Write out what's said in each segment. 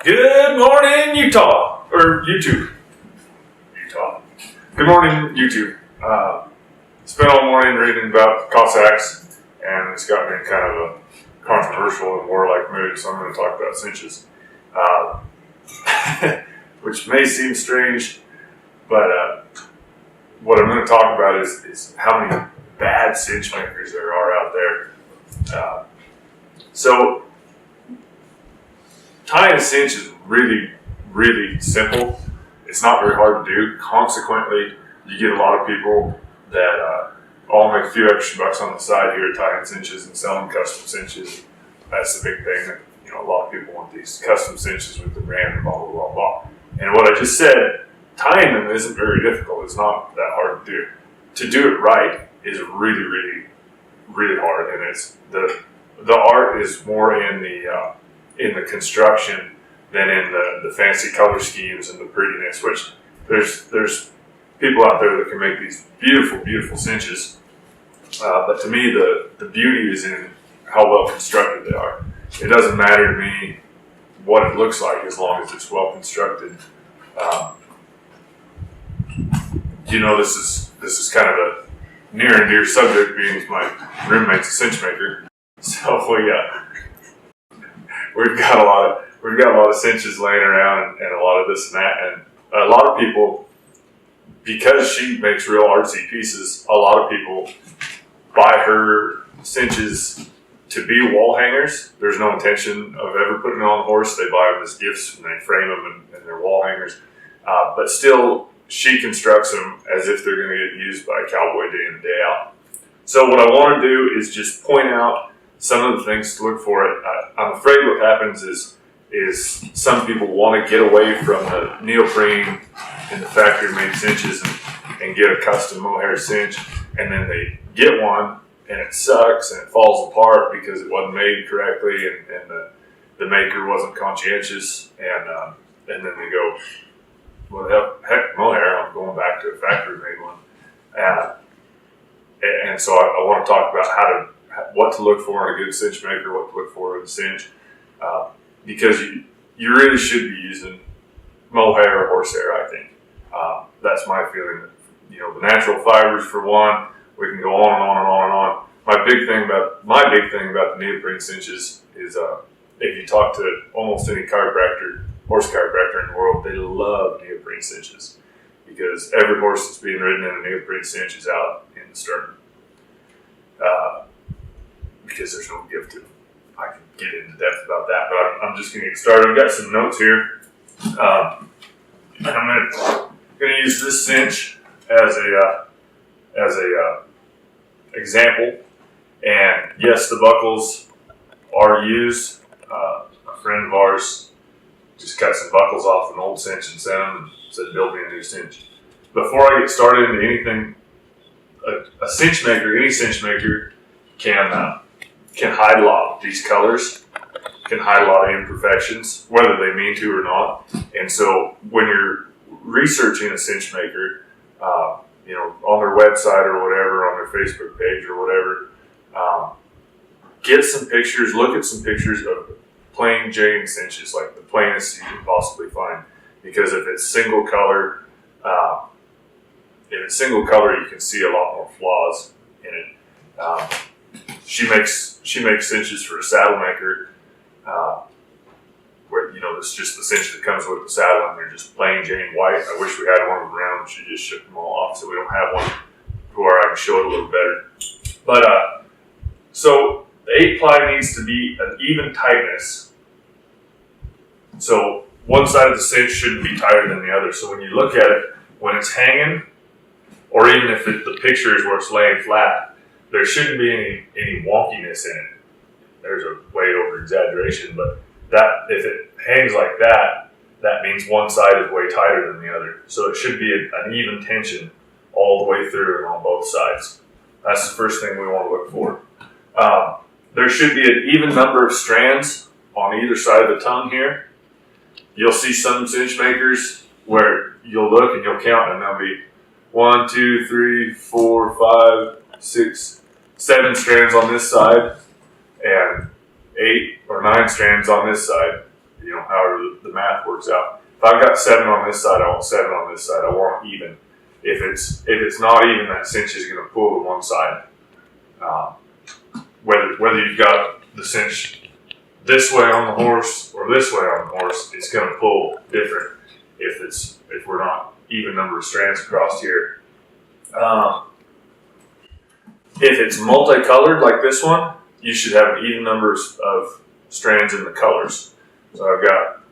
Good morning, Utah, or YouTube. Utah. Good morning, YouTube. Spent all morning reading about Cossacks, and it's got me in kind of a controversial and warlike mood, so I'm going to talk about cinches. Which may seem strange, but what I'm going to talk about is how many bad cinch makers there are out there. So tying a cinch is really, really simple. It's not very hard to do. Consequently, you get a lot of people that all make a few extra bucks on the side here tying cinches and selling custom cinches. That's the big thing. That, a lot of people want these custom cinches with the brand and blah, blah, blah, blah. And what I just said, tying them isn't very difficult. It's not that hard to do. To do it right is really, really, really hard. And it's the art is more in the construction than in the fancy color schemes and the prettiness, which there's people out there that can make these beautiful, beautiful cinches. But to me, the beauty is in how well constructed they are. It doesn't matter to me what it looks like as long as it's well constructed. This is kind of a near and dear subject, being my roommate's a cinch maker. So we've got a lot of cinches laying around and a lot of this and that, and a lot of people, because she makes real artsy pieces, a lot of people buy her cinches to be wall hangers. There's no intention of ever putting them on the horse. They buy them as gifts and they frame them and they're wall hangers. But still, she constructs them as if they're going to get used by a cowboy day in and day out. So what I want to do is just point out some of the things to look for. I'm afraid what happens is some people want to get away from the neoprene and the factory-made cinches and get a custom mohair cinch, and then they get one and it sucks and it falls apart because it wasn't made correctly and the maker wasn't conscientious, and then they go, well, heck, mohair, I'm going back to a factory-made one. And so I want to talk about what to look for in a good cinch maker, what to look for in a cinch, because you really should be using mohair or horsehair, I think. That's my feeling. The natural fibers, for one, we can go on and on and on and on. My big thing about the neoprene cinches is if you talk to almost any horse chiropractor in the world, they love neoprene cinches because every horse that's being ridden in a neoprene cinch is out in the sternum. Because there's no give to them. I can get into depth about that, but I'm just going to get started. I've got some notes here. And I'm going to use this cinch as a example. And yes, the buckles are used. A friend of ours just cut some buckles off an old cinch and sent them and said, build me a new cinch. Before I get started into anything, a cinch maker, any cinch maker can hide a lot of these colors, can hide a lot of imperfections, whether they mean to or not. And so when you're researching a cinch maker, on their website or whatever, on their Facebook page or whatever, get some pictures, look at some pictures of plain Jane cinches, like the plainest you can possibly find. Because if it's single color, you can see a lot more flaws in it. She makes cinches for a saddle maker, where it's just the cinch that comes with the saddle, and they're just plain Jane white. I wish we had one of them around. She just shipped them all off, so we don't have one where I can show it a little better. But so the 8-ply needs to be an even tightness. So one side of the cinch shouldn't be tighter than the other. So when you look at it, when it's hanging, or even if the picture is where it's laying flat, there shouldn't be any wonkiness in it. There's a way over exaggeration, but that if it hangs like that, that means one side is way tighter than the other. So it should be an even tension all the way through and on both sides. That's the first thing we want to look for. There should be an even number of strands on either side of the tongue here. You'll see some cinch makers where you'll look and you'll count, and there'll be 1, 2, 3, 4, 5, 6, 7 strands on this side, and 8 or 9 strands on this side. You know, however the math works out. If I've got 7 on this side, I want 7 on this side. I want even. If it's not even, that cinch is going to pull to one side. Whether you've got the cinch this way on the horse or this way on the horse, it's going to pull different if we're not even number of strands across here. If it's multicolored like this one, you should have an even number of strands in the colors. So I've got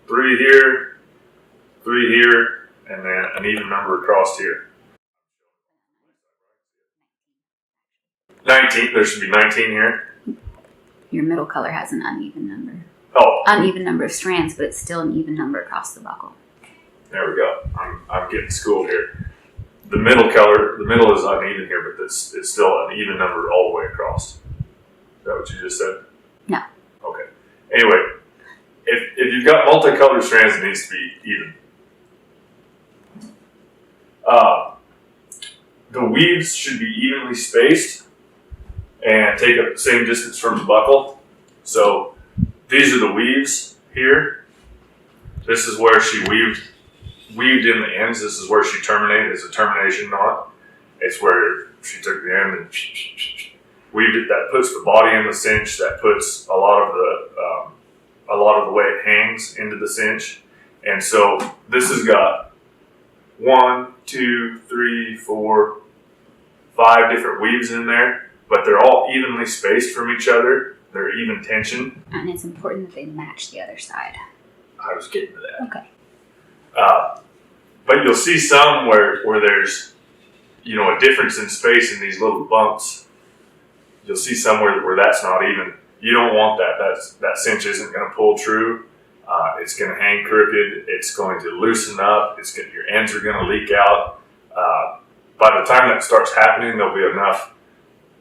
3 here, 3 here, and then an even number across here. 19, there should be 19 here. Your middle color has an uneven number. Oh. Uneven number of strands, but it's still an even number across the buckle. There we go. I'm getting schooled here. The middle color, the middle is uneven here, but it's still an even number all the way across. Is that what you just said? No. Okay. Anyway, if you've got multicolored strands, it needs to be even. The weaves should be evenly spaced and take up the same distance from the buckle. So these are the weaves here. This is where she weaved in the ends. This is where she terminated as a termination knot. It's where she took the end and weaved it. That puts the body in the cinch. That puts a lot of the way it hangs into the cinch. And so this has got 1, 2, 3, 4, 5 different weaves in there, but they're all evenly spaced from each other. They're even tension. And it's important that they match the other side. I was getting to that. Okay. But you'll see some where there's, you know, a difference in space in these little bumps. You'll see somewhere where that's not even. You don't want that. That cinch isn't going to pull true. It's going to hang crooked. It's going to loosen up. Your ends are going to leak out. By the time that starts happening, there'll be enough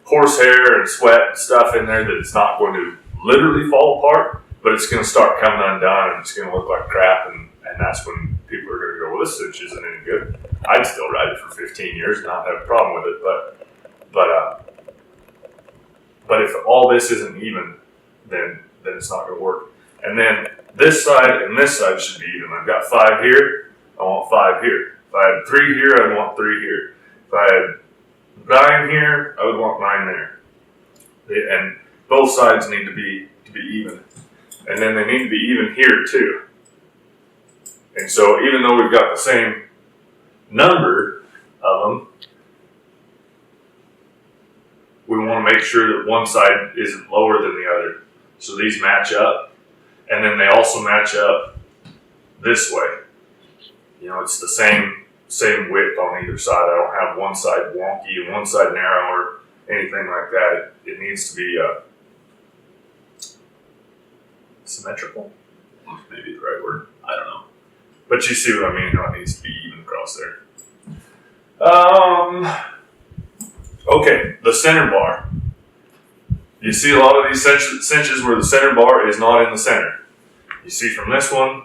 horsehair and sweat and stuff in there that it's not going to literally fall apart, but it's going to start coming undone and it's going to look like crap. And that's when people are going to go, well, this cinch isn't any good. I'd still ride it for 15 years and not have a problem with it. But if all this isn't even, then it's not going to work. And then this side and this side should be even. I've got 5 here. I want 5 here. If I had 3 here, I'd want 3 here. If I had 9 here, I would want 9 there. And both sides need to be even. And then they need to be even here too. And so even though we've got the same number of them, we want to make sure that one side isn't lower than the other. So these match up. And then they also match up this way. You know, it's the same width on either side. I don't have one side wonky and one side narrow or anything like that. It needs to be symmetrical. Maybe the right word. I don't know. But you see what I mean, how it needs to be even across there. Okay, the center bar. You see a lot of these cinches where the center bar is not in the center. You see from this one,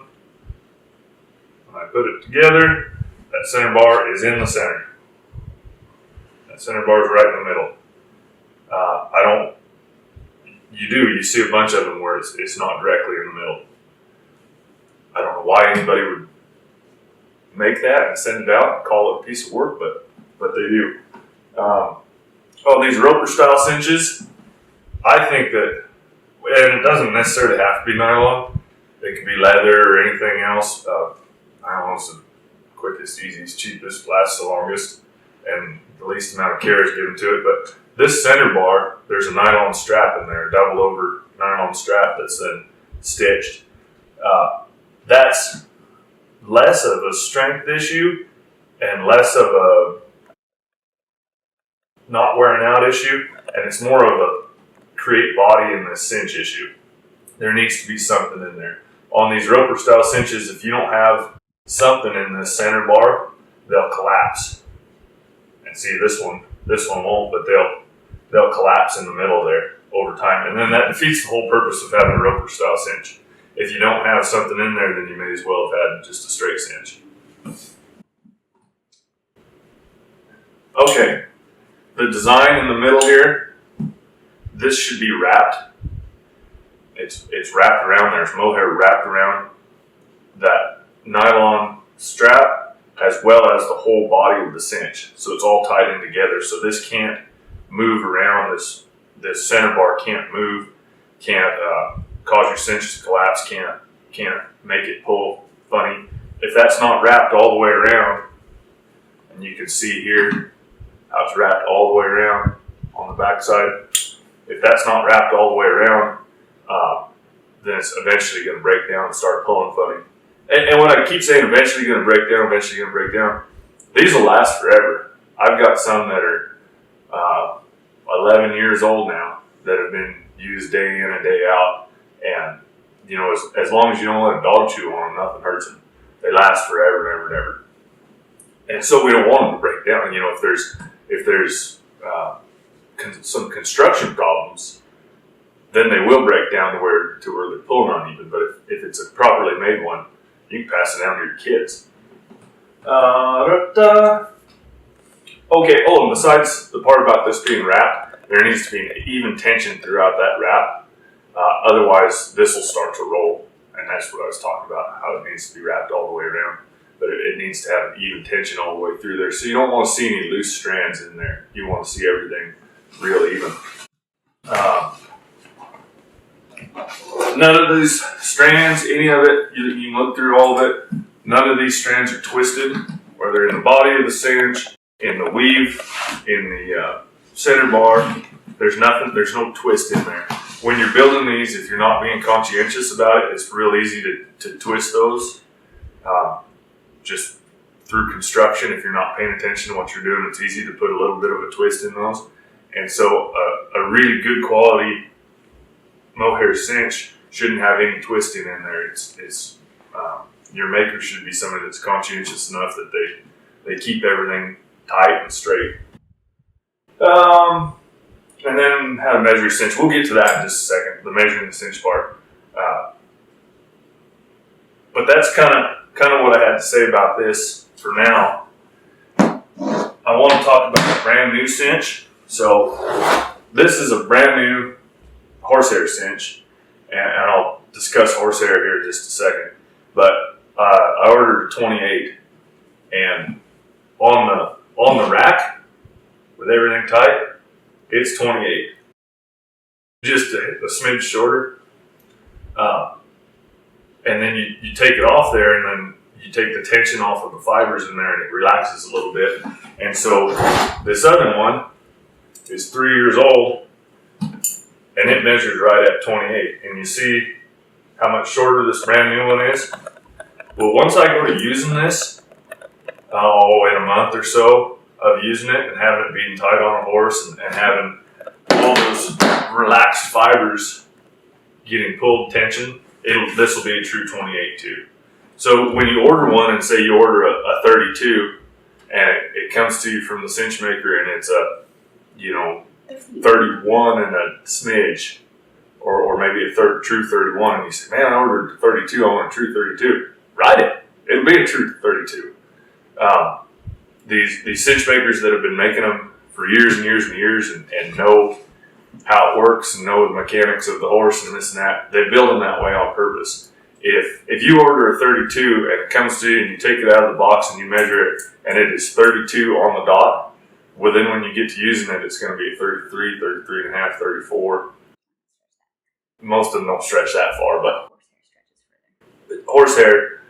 when I put it together, that center bar is in the center. That center bar is right in the middle. You see a bunch of them where it's not directly in the middle. I don't know why anybody would make that and send it out and call it a piece of work, but they do. These roper style cinches, I think that, and it doesn't necessarily have to be nylon. It could be leather or anything else. Nylon's the quickest, easiest, cheapest, lasts the longest, and the least amount of care is given to it. But this center bar, there's a nylon strap in there, a double over nylon strap that's then stitched. That's less of a strength issue and less of a not wearing out issue, and it's more of a create body in the cinch issue. There needs to be something in there. On these roper style cinches, if you don't have something in the center bar, they'll collapse. And see, this one won't, but they'll collapse in the middle there over time. And then that defeats the whole purpose of having a roper style cinch. If you don't have something in there, then you may as well have had just a straight cinch. Okay, the design in the middle here, this should be wrapped. it's wrapped around. There's mohair wrapped around that nylon strap as well as the whole body of the cinch. So it's all tied in together. So this can't move around. This center bar can't move, can't cause your cinch to collapse, can't make it pull funny. If that's not wrapped all the way around, and you can see here how it's wrapped all the way around on the back side. If that's not wrapped all the way around, then it's eventually going to break down and start pulling funny. And when I keep saying eventually going to break down, these will last forever. I've got some that are 11 years old now that have been used day in and day out. And, you know, as long as you don't let a dog chew on them, nothing hurts them. They last forever and ever and ever. And so we don't want them to break down. You know, if there's some construction problems, then they will break down to where they're pulling uneven. But if it's a properly made one, you can pass it down to your kids. Okay, and besides the part about this being wrapped, there needs to be an even tension throughout that wrap. Otherwise, this will start to roll. And that's what I was talking about, how it needs to be wrapped all the way around. But it needs to have an even tension all the way through there. So you don't want to see any loose strands in there. You want to see everything real even. None of these strands, any of it, you can look through all of it. None of these strands are twisted, whether in the body of the cinch, in the weave, in the center bar. There's no twist in there. When you're building these, if you're not being conscientious about it, it's real easy to twist those. Just through construction, if you're not paying attention to what you're doing, it's easy to put a little bit of a twist in those. And so a really good quality mohair cinch shouldn't have any twisting in there. It's your maker should be somebody that's conscientious enough that they keep everything tight and straight. And then how to measure your cinch. We'll get to that in just a second, the measuring the cinch part. But that's kind of what I had to say about this for now. I want to talk about a brand new cinch. So this is a brand new horsehair cinch, and I'll discuss horsehair here in just a second. But I ordered a 28, and on the rack with everything tight, it's 28, just a smidge shorter. And then you take it off there, and then you take the tension off of the fibers in there, and it relaxes a little bit. And so this other one is 3 years old, and it measures right at 28. And you see how much shorter this brand new one is? Well, once I go to using this, in a month or so of using it and having it being tied on a horse and having all those relaxed fibers getting pulled tension, this will be a true 28 too. So when you order one, and say you order a 32, and it comes to you from the cinch maker, and it's a 31 and a smidge, or maybe a true 31, and you say, man, I ordered a 32, I want a true 32. Write it. It'll be a true 32. These cinch makers that have been making them for years and years and years and know how it works and know the mechanics of the horse and this and that, they build them that way on purpose. If you order a 32 and it comes to you and you take it out of the box and you measure it and it is 32 on the dot, well then when you get to using it, it's going to be a 33, 33 and a half, 34. Most of them don't stretch that far, but horsehair,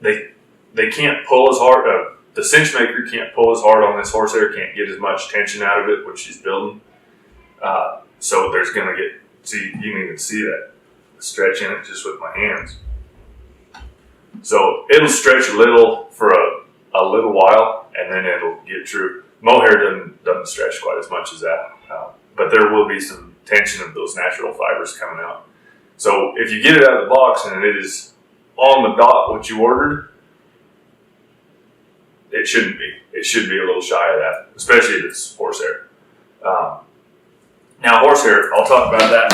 they can't pull as hard. The cinch maker can't pull as hard on this horsehair, can't get as much tension out of it when she's building. So there's going to you can even see that stretch in it just with my hands. So it'll stretch a little for a little while, and then it'll get true. Mohair doesn't stretch quite as much as that, but there will be some tension of those natural fibers coming out. So if you get it out of the box and it is on the dot what you ordered, it shouldn't be. It should be a little shy of that, especially if it's horsehair. Now horsehair, I'll talk about that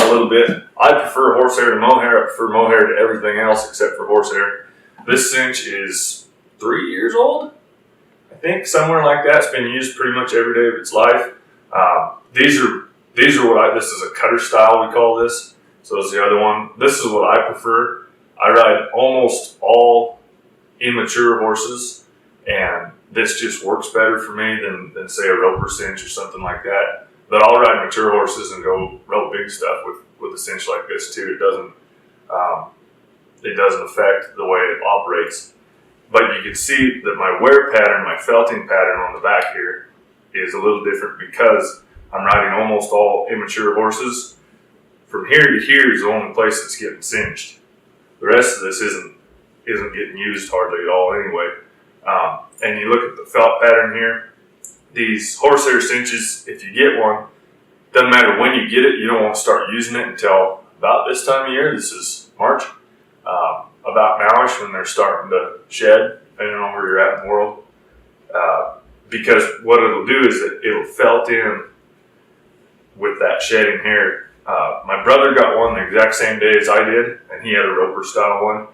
a little bit. I prefer horsehair to mohair. I prefer mohair to everything else except for horsehair. This cinch is 3 years old, I think, somewhere like that. It's been used pretty much every day of its life. These are These are this is a cutter style, we call this. So is the other one. This is what I prefer. I ride almost all immature horses, and this just works better for me than say a roper cinch or something like that. But I'll ride mature horses and go real big stuff with a cinch like this too. It doesn't affect the way it operates. But you can see that my wear pattern, my felting pattern on the back here is a little different because I'm riding almost all immature horses. From here to here is the only place that's getting cinched. The rest of this isn't getting used hardly at all anyway. And you look at the felt pattern here. These horsehair cinches, if you get one, doesn't matter when you get it, you don't want to start using it until about this time of year. This is March. About nowish when they're starting to shed, depending on where you're at in the world. Because what it'll do is that it'll felt in with that shedding hair. My brother got one the exact same day as I did, and he had a roper style one.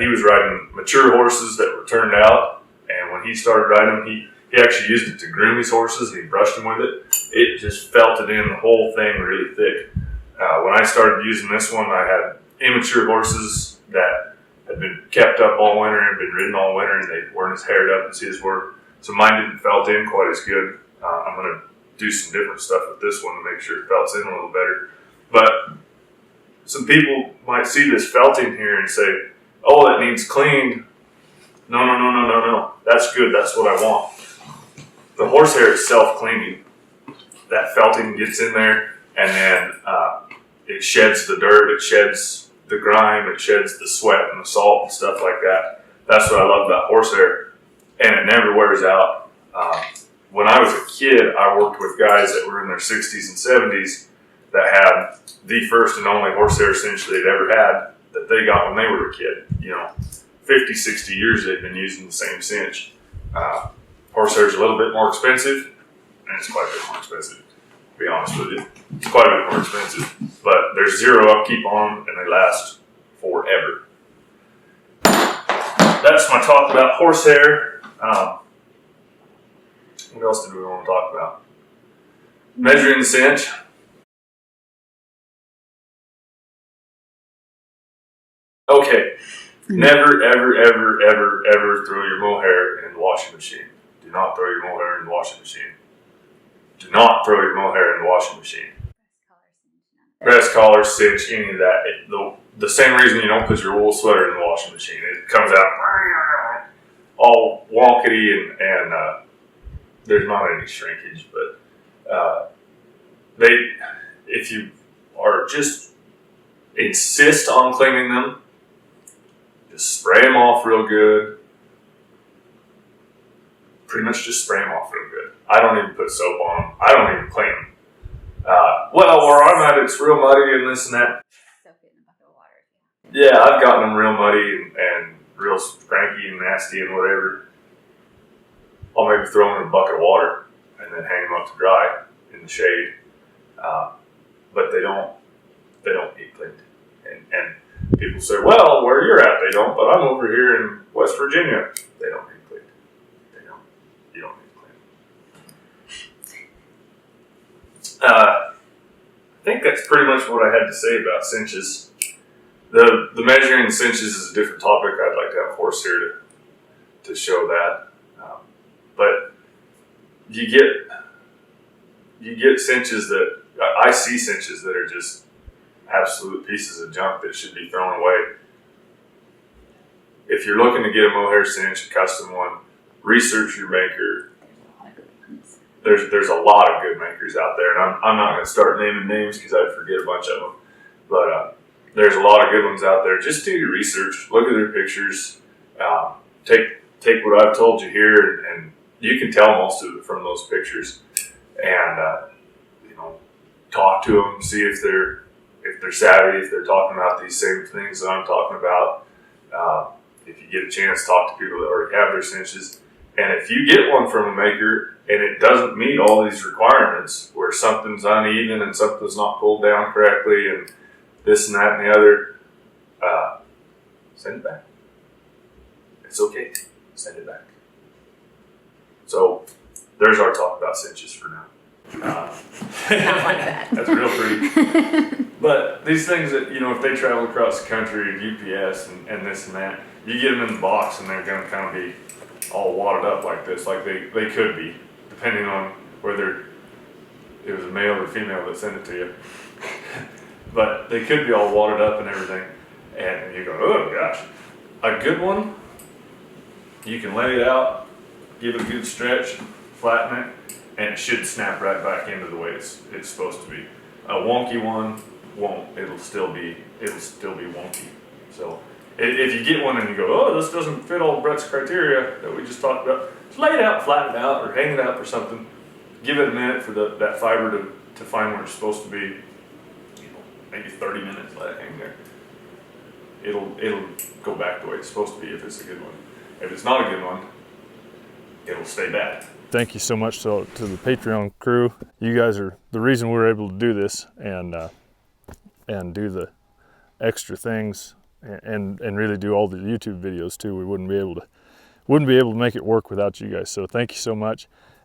He was riding mature horses that were turned out, and when he started riding them, he actually used it to groom his horses, and he brushed them with it. It just felted in the whole thing really thick. When I started using this one, I had immature horses that had been kept up all winter and been ridden all winter, and they weren't as haired up as his were. So mine didn't felt in quite as good. I'm going to do some different stuff with this one to make sure it felts in a little better. But some people might see this felting here and say, oh, that needs cleaned. No. That's good. That's what I want. The horsehair is self-cleaning. That felting gets in there, and then it sheds the dirt, it sheds the grime, it sheds the sweat and the salt and stuff like that. That's what I love about horsehair, and it never wears out. When I was a kid, I worked with guys that were in their 60s and 70s that had the first and only horsehair cinch they'd ever had that they got when they were a kid. 50, 60 years they've been using the same cinch. Horsehair is a little bit more expensive, and it's quite a bit more expensive, to be honest with you. It's quite a bit more expensive, but there's zero upkeep on them, and they last forever. That's my talk about horsehair. What else did we want to talk about? Measuring the cinch. Okay. Never, ever, ever, ever, ever throw your mohair in the washing machine. Do not throw your mohair in the washing machine. Do not throw your mohair in the washing machine. Breast collar, cinch, any of that. The same reason you don't put your wool sweater in the washing machine. It comes out all wonkety and there's not any shrinkage, but if you are just insist on cleaning them, just spray them off real good. Pretty much just spray them off real good. I don't even put soap on them. I don't even clean them. Where I'm at, it's real muddy and this and that. Soak it in a bucket of water. Yeah, I've gotten them real muddy and real cranky and nasty and whatever. I'll maybe throw them in a bucket of water and then hang them up to dry in the shade. But they don't need cleaned. And people say, well, where you're at, they don't, but I'm over here in West Virginia. They don't need cleaned. You don't need cleaned. I think that's pretty much what I had to say about cinches. The measuring the cinches is a different topic. I'd like to have a horse here to show that. But you get cinches that, I see cinches that are just absolute pieces of junk that should be thrown away. If you're looking to get a mohair cinch, a custom one, research your maker. There's a lot of good makers out there, and I'm not going to start naming names because I'd forget a bunch of them. But there's a lot of good ones out there. Just do your research. Look at their pictures. Take what I've told you here, and you can tell most of it from those pictures. And talk to them, see if they're savvy, if they're talking about these same things that I'm talking about. If you get a chance, talk to people that already have their cinches. And if you get one from a maker and it doesn't meet all these requirements, where something's uneven and something's not pulled down correctly and this and that and the other, send it back. It's okay. Send it back. So there's our talk about cinches for now. Not like that. That's real pretty. But these things that, you know, if they travel across the country, UPS and this and that, you get them in the box and they're gonna kind of be all wadded up like this, like they could be, depending on whether it was a male or female that sent it to you. But they could be all wadded up and everything. And you go, oh gosh. A good one, you can lay it out, give it a good stretch, flatten it, and it should snap right back into the way it's supposed to be. A wonky one won't. It'll still be wonky. So if you get one and you go, oh, this doesn't fit all Brett's criteria that we just talked about, just lay it out, flatten it out, or hang it up or something. Give it a minute for that fiber to find where it's supposed to be. You know, maybe 30 minutes, let it hang there. It'll go back the way it's supposed to be if it's a good one. If it's not a good one, it'll stay bad. Thank you so much to the Patreon crew. You guys are the reason we're able to do this and do the extra things and really do all the YouTube videos too. We wouldn't be able to make it work without you guys. So thank you so much.